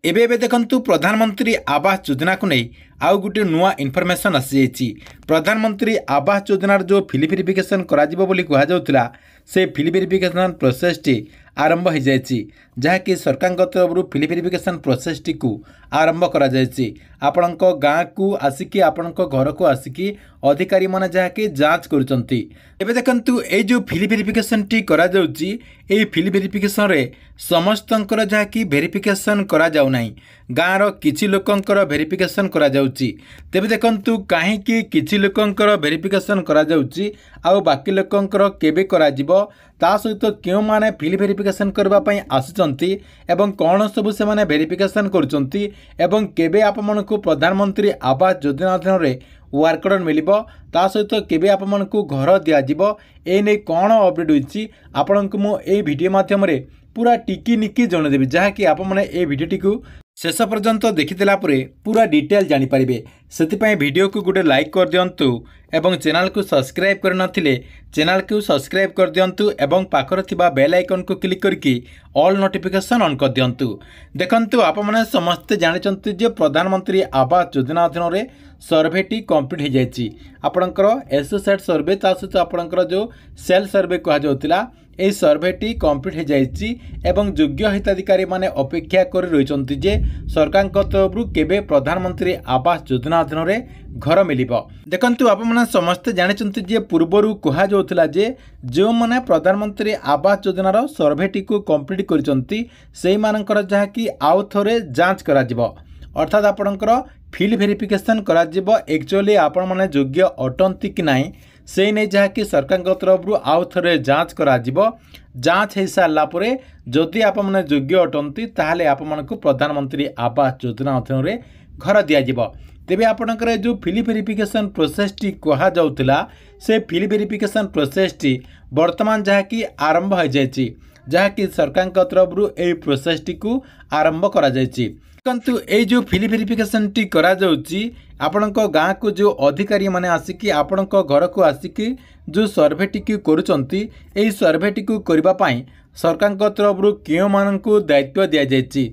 एबे एबे देखंतु प्रधानमंत्री आवास योजना को नहीं आउ गोटे नुआ इनफॉरमेशन आसी प्रधानमंत्री आवास योजनार जो फिल वेरिफिकेशन करा बोली कहा जाउतला से फिल वेरिफिकेशन प्रोसेस टी आरंभ हो जाएगी जहाँकि सरकार तरफ फिल वेरिफिकेशन प्रोसेस टी को आरंभ करा जाएगी आपण गाँ को आसिकी आपण घर को आसिकी अधिकारी माने जहाँकि जांच करुचंती। एबे देखंतु ए जो फिल वेरिफिकेशन टी करा जाउची ए फिल वेरिफिकेशन रे समस्तंकर जहाँकि वेरिफिकेशन करा जाउ नाही गाँर किछि लोकंकर वेरिफिकेशन करा जाउची। तेबे देखंतु काहे कि किछि लोकंकर वेरिफिकेशन करा जाउची आउ बाकी लोकंकर केबे करा जिवो ता सहित क्यों माने फिल वेरिफिकेशन करबा पई आसुचंती एवं कौन सब से माने वेरिफिकेशन करुचंती एवं केबे आपमनकु प्रधानमंत्री आवास योजना अधीन रे वर्क ऑर्डर मिलिबो ता सहित केबे आपमनकु घर दिया जिवो ए नै कोन अपडेट होईची आपनकु मो ए वीडियो माध्यम रे पूरा टिकी निकी जण देबी जहाँकि आप माने ए वीडियोटी को शेष पर्यंत देखिदेला परे पूरा डिटेल जानि परिबे। सेतिपई वीडियो को गोटे लाइक कर दियंतु एवं चैनल को सब्सक्राइब कर नथिले चैनल को सब्सक्राइब कर दियंतु एवं पाखर थिबा बेल आइकन को क्लिक करके ऑल नोटिफिकेशन ऑन कर दियंतु। देखंतु आप माने समस्त जानिचंतु जे प्रधानमंत्री आवास योजना अधीन रे सर्वेटी कंप्लीट हो जाइए आपणकर एसोसेट सर्वे ता सहित आपणकर जो सेल सर्वे कहा जाउतिला ए सर्वेटी कंप्लीट हो जाइए एवं योग्य हिताधिकारी माने अपेक्षा कर रही जे सरकार तरफ केबे प्रधानमंत्री आवास योजना अधीन रे घर मिलिबो। देखंतु आप माने समस्त जानिचंतु जे पूर्वरु कहा जाउतिला जे जो माने प्रधानमंत्री आवास योजनार सर्वेटी को कंप्लीट करिसंती सेही मानकर जहाँ कि आउ थोरे जांच करा जिवो अर्थात आपणकर फिल वेरिफिकेशन करा जिवो एक्चुअली आपण माने योग्य अटंती कि नाही से नहीं जहाँकि सरकार तरफ आउ थे जांच करा जांच हो सारा पर जदि आप योग्य अटंती ताहले आप प्रधानमंत्री आवास योजना अधीन रे घर दिया तेबे आपणकर जो फिल वेरिफिकेशन प्रोसेस टी कहा जाउतिला से फिल वेरिफिकेशन प्रोसेस टी वर्तमान जहाँकि आरंभ हो जाइए जहाँकि सरकार तरफ ए प्रोसेस टी को आरंभ करा जाइए। किंतु ए जो फिल वेरिफिकेशन टी करा जाउची आपणक गाँ को जो अधिकारी माने आसिकी आपणक घर को आसिकी जो सर्वे टी करुचंती एई सर्वे टी करबा पई सरकार तरफ केउ मानकु दायित्व दिया जायछि।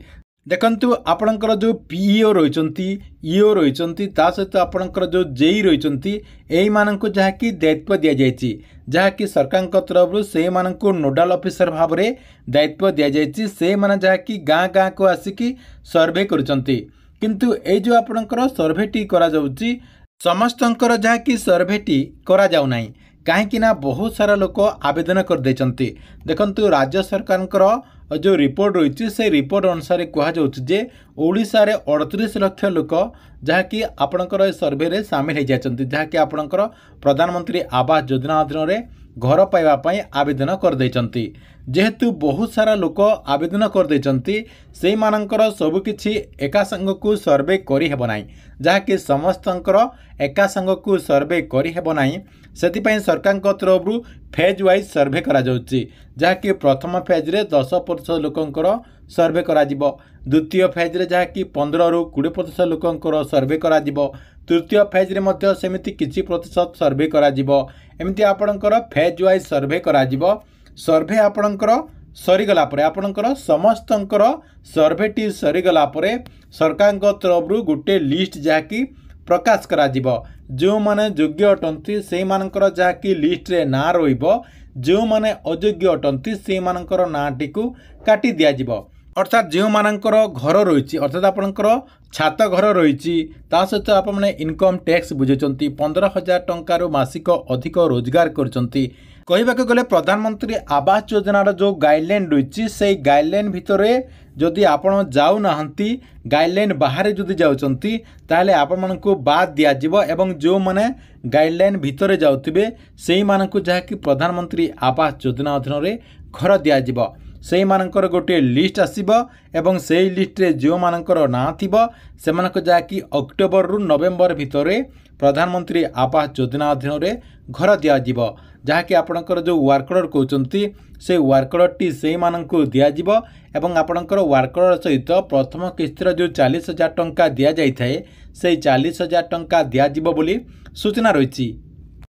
देखंतु आपणकर जो पीईओ रहिचंती ईओ रहिचंती ता सहित आपणकर जो जेई रहिचंती एई मानकु जहाँकि दायित्व दिया जायछि जहाँकि सरकार तरफ से मानकु नोडाल ऑफिसर भाव में दायित्व दिया जायछि से माने जहाँकि गाँ गाँ को आसिकी सर्वे करुचंती। किंतु ए जो आपणकर सर्वेटी करा जाउची समस्तंकर जहाँकि सर्वेटी करा जाउ नाही कहीं ना बहुत सारा लोक आवेदन कर देचंती। देखंतु राज्य सरकारଙ୍କର जो रिपोर्ट रही से रिपोर्ट अनुसार कहुचे ओडिशा रे 38 लाख लोक जहाँकि आपणकर सर्वे रे सामिल हो जाती जहाँकि आपणकर प्रधानमंत्री आवास योजना अधीन रे घर पाइबापी आवेदन कर देचंती। जेहेतु बहुत सारा लोक आवेदन कर देचंती से मानकर सबकिछि एका संग को सर्वे करि हेबो नाही जहाँकि समस्तंकर एका संग को सर्वे करि हेबो नाही सेतिपई सरकार तरफ फेज वाइज सर्वे करा जाउची जहाँकि प्रथम फेज रे 10% लोकंकर सर्वे करा जिवो द्वितीय फेज रे जहाँकि 15 रु 20% लोकंकर सर्वे करा जिवो तृतीय फेज रे मध्य सेमिति किछि प्रतिशत सर्वे करा जिवो एमिति आपणकर फेज वाइज सर्वे करा जिवो। सर्वे आपणकर सरीगला परे आपणकर समस्तंकर सर्वेटी सरीगला परे सरकार तरफ गोटे लिस्ट जहाँकि प्रकाश करा जिवो जो माने योग्य अटंती से मानकर जहाँकि लिस्ट रे ना रहिबो जो माने अयोग्य अटंती से मानकर नाटी को काटी दिया जिवो अर्थात जो मानकर घर रही अर्थात आपणकर छात घर रही ता सहित आप इनकम टैक्स बुझेचंती 15,000 टंकार मासिक अधिक रोजगार करचंती कहवाक गले प्रधानमंत्री आवास योजनार जो गाइडलाइन रही से गाइडलाइन भितर जदि आपण जाऊ नाहंती गाइडलाइन बाहर जदि जाउचंती ताहले आपण को बाद दिया जिवो एवं जो माने गाइडलाइन भितर जाउथिबे सेही मानकु जहाँकि प्रधानमंत्री आवास योजना अधीन रे घर दिया जिवो सेही मानकर गोटे लिस्ट आसीबो एवं सेही लिस्ट रे जो मानकर ना थिबो सेमानक जहाँकि अक्टोबर रु नवेम्बर भितर प्रधानमंत्री आवास योजना अधीन रे घर दिया जिवो जहाँकि आपणकर जो वर्क ऑर्डर कहउचंती से वर्क ऑर्डर टी सेही मानकु दिया जिवो एवं आपणकर वर्क ऑर्डर सहित प्रथम किस्तिर जो 40,000 टंका दिया जाय थाए से 40,000 टंका दिया जिवो बोली सूचना रही।